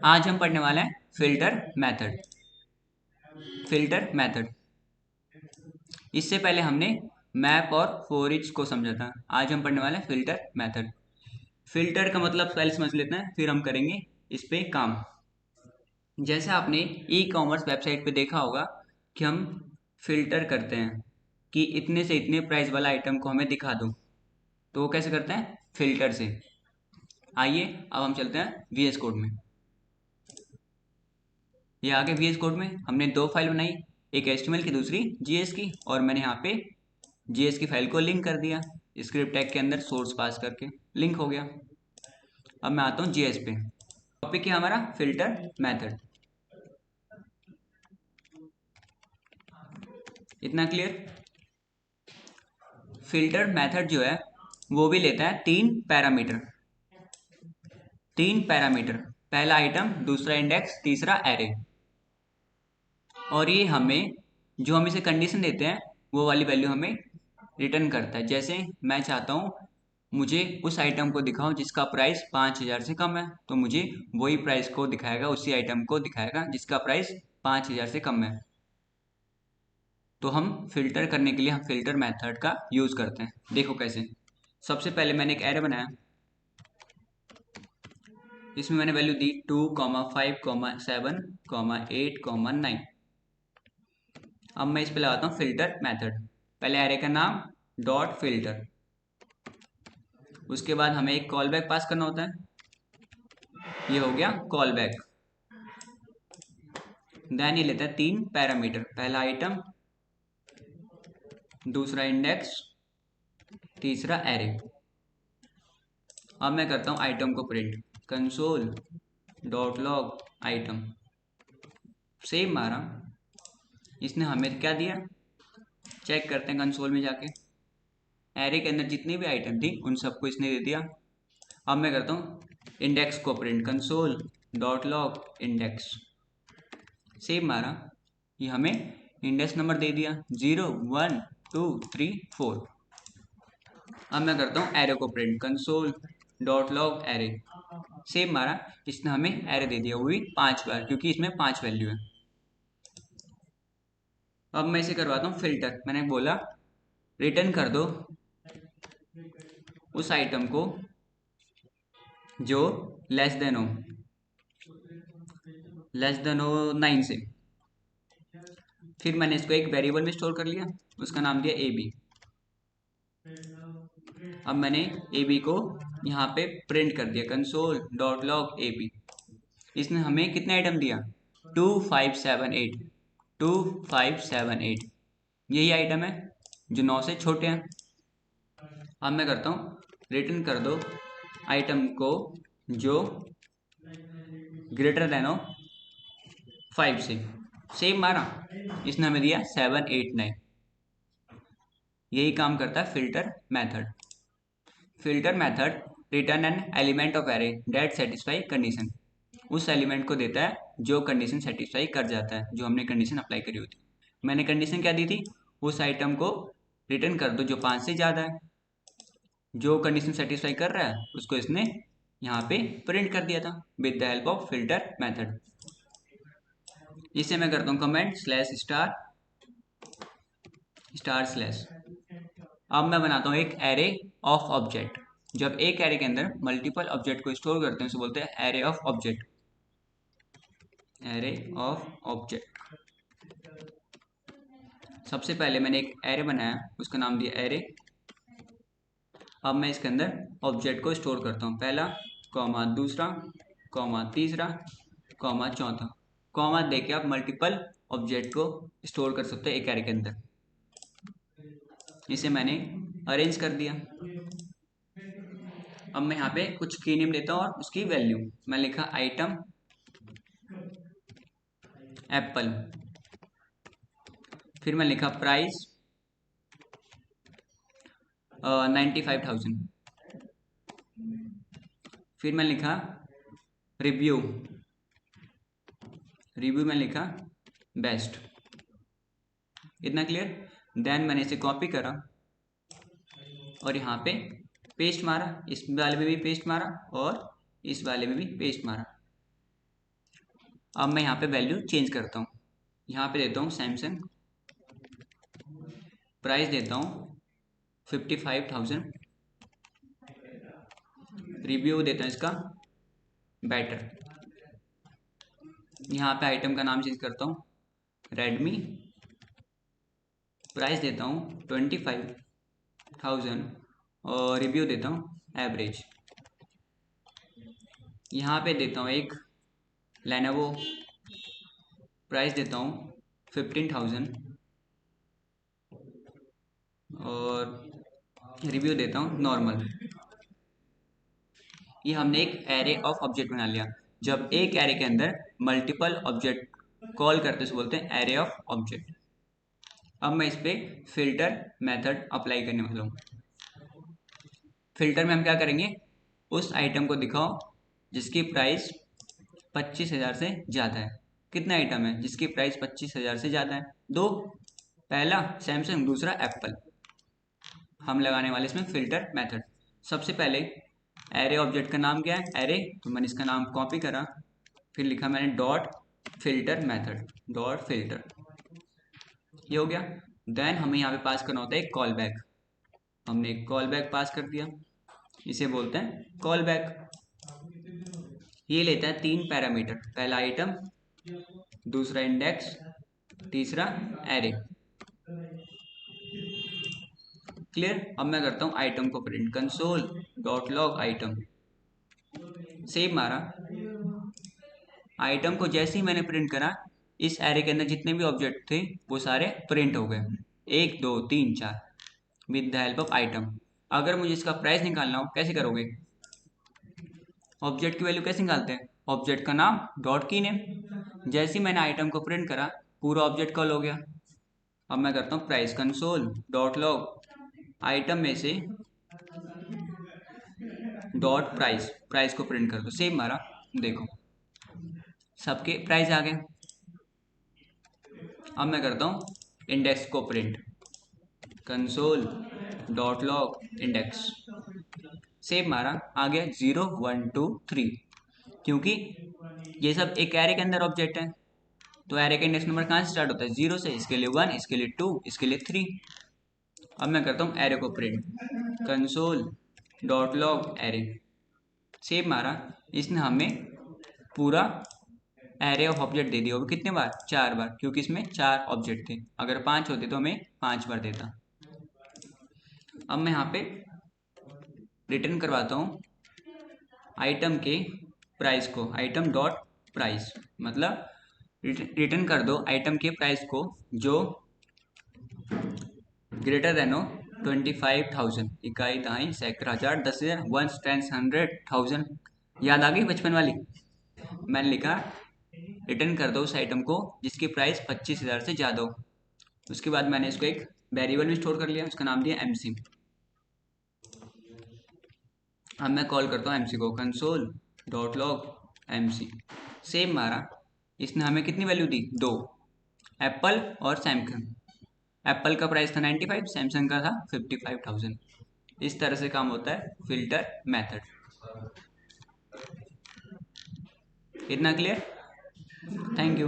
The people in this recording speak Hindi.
आज हम पढ़ने वाले हैं फिल्टर मेथड। फिल्टर मेथड, इससे पहले हमने मैप और फॉर ईच को समझा था। आज हम पढ़ने वाले हैं फिल्टर मेथड। फिल्टर का मतलब पहले समझ लेते हैं, फिर हम करेंगे इस पे काम। जैसे आपने ई कॉमर्स वेबसाइट पे देखा होगा कि हम फिल्टर करते हैं कि इतने से इतने प्राइस वाला आइटम को हमें दिखा दो, तो वो कैसे करते हैं? फिल्टर से। आइए अब हम चलते हैं वीएस कोड में। ये आगे वीएस कोड में हमने दो फाइल बनाई, एक एचटीएमएल की, दूसरी जीएस की, और मैंने यहाँ पे जीएस की फाइल को लिंक कर दिया स्क्रिप्ट टैग के अंदर, सोर्स पास करके लिंक हो गया। अब मैं आता हूँ जीएस पे। टॉपिक है हमारा फिल्टर मेथड। इतना क्लियर? फिल्टर मेथड जो है वो भी लेता है तीन पैरामीटर। तीन पैरामीटर, पहला आइटम, दूसरा इंडेक्स, तीसरा एरे। और ये हमें, जो हम इसे कंडीशन देते हैं, वो वाली वैल्यू हमें रिटर्न करता है। जैसे मैं चाहता हूँ मुझे उस आइटम को दिखाओ जिसका प्राइस 5,000 से कम है, तो मुझे वही प्राइस को दिखाएगा, उसी आइटम को दिखाएगा जिसका प्राइस 5,000 से कम है। तो हम फिल्टर करने के लिए हम फिल्टर मेथड का यूज करते हैं। देखो कैसे। सबसे पहले मैंने एक एरे बनाया, इसमें मैंने वैल्यू दी 2, 5, 7, 8, 9। अब मैं इस पे लगाता हूँ फिल्टर मेथड। पहले एरे का नाम डॉट फिल्टर, उसके बाद हमें एक कॉल बैक पास करना होता है, ये हो गया कॉल बैक। देन ये लेता है तीन पैरामीटर, पहला आइटम, दूसरा इंडेक्स, तीसरा एरे। अब मैं करता हूँ आइटम को print, console dot log item. Save मारा, इसने हमें क्या दिया, चेक करते हैं कंसोल में जाके। एरे के अंदर जितनी भी आइटम थी उन सबको इसने दे दिया। अब मैं करता हूँ इंडेक्स को print, console dot log index. Save मारा, ये हमें इंडेक्स नंबर दे दिया 0, 1, 2, 3, 4। अब मैं करता हूँ एरे को print, console dot log array. Save मारा, इसने हमें एरे दे दिया, वो भी 5 बार, क्योंकि इसमें 5 वैल्यू है। अब मैं इसे करवाता हूँ फिल्टर। मैंने बोला रिटर्न कर दो उस आइटम को जो लेस देन हो 9 से। फिर मैंने इसको एक वेरिएबल में स्टोर कर लिया, उसका नाम दिया ए बी। अब मैंने ए बी को यहाँ पे प्रिंट कर दिया, console dot log A B. इसने हमें कितने आइटम दिया, 2578। 2578 यही आइटम है जो 9 से छोटे हैं। अब मैं करता हूँ रिटर्न कर दो आइटम को जो ग्रेटर देन हो 5 से। सेम मारा, इसने हमें दिया 789। यही काम करता है filter method. Filter method return an element of array that satisfy condition. उस एलिमेंट को देता है जो कंडीशन सेटिस्फाई कर जाता है, जो हमने कंडीशन अप्लाई करी होती। मैंने कंडीशन क्या दी थी, उस आइटम को रिटर्न कर दो जो 5 से ज़्यादा है। जो कंडीशन सेटिस्फाई कर रहा है उसको इसने यहाँ पे प्रिंट कर दिया था with the help of filter method. इसे मैं करता हूँ comment slash star star slash. अब मैं बनाता हूँ एक एरे ऑफ ऑब्जेक्ट। जब एक एरे के अंदर मल्टीपल ऑब्जेक्ट को स्टोर करते हैं उसे बोलते हैं array of object. Array of object. सबसे पहले मैंने एक एरे बनाया, उसका नाम दिया एरे। अब मैं इसके अंदर ऑब्जेक्ट को स्टोर करता हूँ, पहला कॉमा, दूसरा कॉमा, तीसरा कॉमा, चौथा कॉमा देके आप मल्टीपल ऑब्जेक्ट को स्टोर कर सकते हैं एक एरे के अंदर। इसे मैंने अरेंज कर दिया। अब मैं यहाँ पे कुछ की नेम लेता हूँ और उसकी वैल्यू। मैं लिखा आइटम एप्पल, फिर मैं लिखा प्राइस 95,000। फिर मैं लिखा रिव्यू, रिव्यू में लिखा बेस्ट। इतना क्लियर। देन मैंने इसे कॉपी करा और यहाँ पे पेस्ट मारा, इस वाले में भी पेस्ट मारा और इस वाले में भी पेस्ट मारा। अब मैं यहाँ पे वैल्यू चेंज करता हूँ, यहाँ पे देता हूँ सैमसंग, प्राइस देता हूँ 55,000, रिव्यू देता हूँ इसका बेटर। यहाँ पे आइटम का नाम चेंज करता हूँ रेडमी, प्राइस देता हूँ 25,000 और रिव्यू देता हूँ एवरेज। यहाँ पे देता हूँ एक लेनोवो, प्राइस देता हूँ 15,000 और रिव्यू देता हूँ नॉर्मल। ये हमने एक एरे ऑफ ऑब्जेक्ट बना लिया। जब एक एरे के अंदर मल्टीपल ऑब्जेक्ट कॉल करते हैं बोलते हैं एरे ऑफ ऑब्जेक्ट। अब मैं इस पर फिल्टर मेथड अप्लाई करने वाला हूँ। फिल्टर में हम क्या करेंगे, उस आइटम को दिखाओ जिसकी प्राइस 25,000 से ज़्यादा है। कितने आइटम है जिसकी प्राइस 25,000 से ज़्यादा है? दो, पहला सैमसंग, दूसरा एप्पल। हम लगाने वाले इसमें फिल्टर मेथड। सबसे पहले एरे ऑब्जेक्ट का नाम क्या है? एरे। तो मैंने इसका नाम कॉपी करा, फिर लिखा मैंने dot filter method, dot filter. ये हो गया। देन हमें यहाँ पे पास करना होता है एक कॉल बैक। हमने एक कॉल बैक पास कर दिया, इसे बोलते हैं कॉल बैक। ये लेता है 3 पैरामीटर, पहला आइटम, दूसरा इंडेक्स, तीसरा एरे। क्लियर? अब मैं करता हूँ आइटम को print, console dot log item, save मारा। आइटम को जैसे ही मैंने प्रिंट करा, इस एरे के अंदर जितने भी ऑब्जेक्ट थे वो सारे प्रिंट हो गए, 1 2 3 4, with the help of item. अगर मुझे इसका प्राइस निकालना हो, कैसे करोगे? ऑब्जेक्ट की वैल्यू कैसे निकालते हैं? ऑब्जेक्ट का नाम डॉट की नेम। जैसे ही मैंने आइटम को प्रिंट करा, पूरा ऑब्जेक्ट कॉल हो गया। अब मैं करता हूँ price, console dot log item में से डॉट प्राइस, प्राइस को प्रिंट कर दो, सेव मारा। देखो सबके प्राइस आ गए। अब मैं करता हूँ इंडेक्स को print, console dot log index, save मारा, आ गया 0 1 2 3। क्योंकि ये सब एक एरे के अंदर ऑब्जेक्ट है, तो एरे का इंडेक्स नंबर कहाँ से स्टार्ट होता है? 0 से। इसके लिए 1, इसके लिए 2, इसके लिए 3। अब मैं करता हूँ एरे को print, console dot log array, save मारा। इसने हमें पूरा एरे ऑफ ऑब्जेक्ट दे दिया। वो कितने बार? 4 बार, क्योंकि इसमें 4 ऑब्जेक्ट थे। अगर 5 होते तो हमें 5 बार देता। अब मैं यहाँ पे रिटर्न करवाता हूँ आइटम के प्राइस को, आइटम डॉट प्राइस, मतलब रिटर्न कर दो आइटम के प्राइस को जो ग्रेटर देन हो 25,000। इकाई, दहाई, सैकड़ा, हजार, 10,000, वंस, टेंस, 100, 1000। याद आ गई बचपन वाली? मैंने लिखा रिटर्न कर दो उस आइटम को जिसकी प्राइस 25,000 से ज़्यादा हो। उसके बाद मैंने इसको एक वेरिएबल में स्टोर कर लिया, उसका नाम दिया MC। अब मैं कॉल करता हूँ MC को, console dot log MC, save मारा। इसने हमें कितनी वैल्यू दी? 2, एप्पल और सैमसंग। एप्पल का प्राइस था 95, सैमसंग का था 55,000। इस तरह से काम होता है फिल्टर मेथड। इतना क्लियर? Thank you.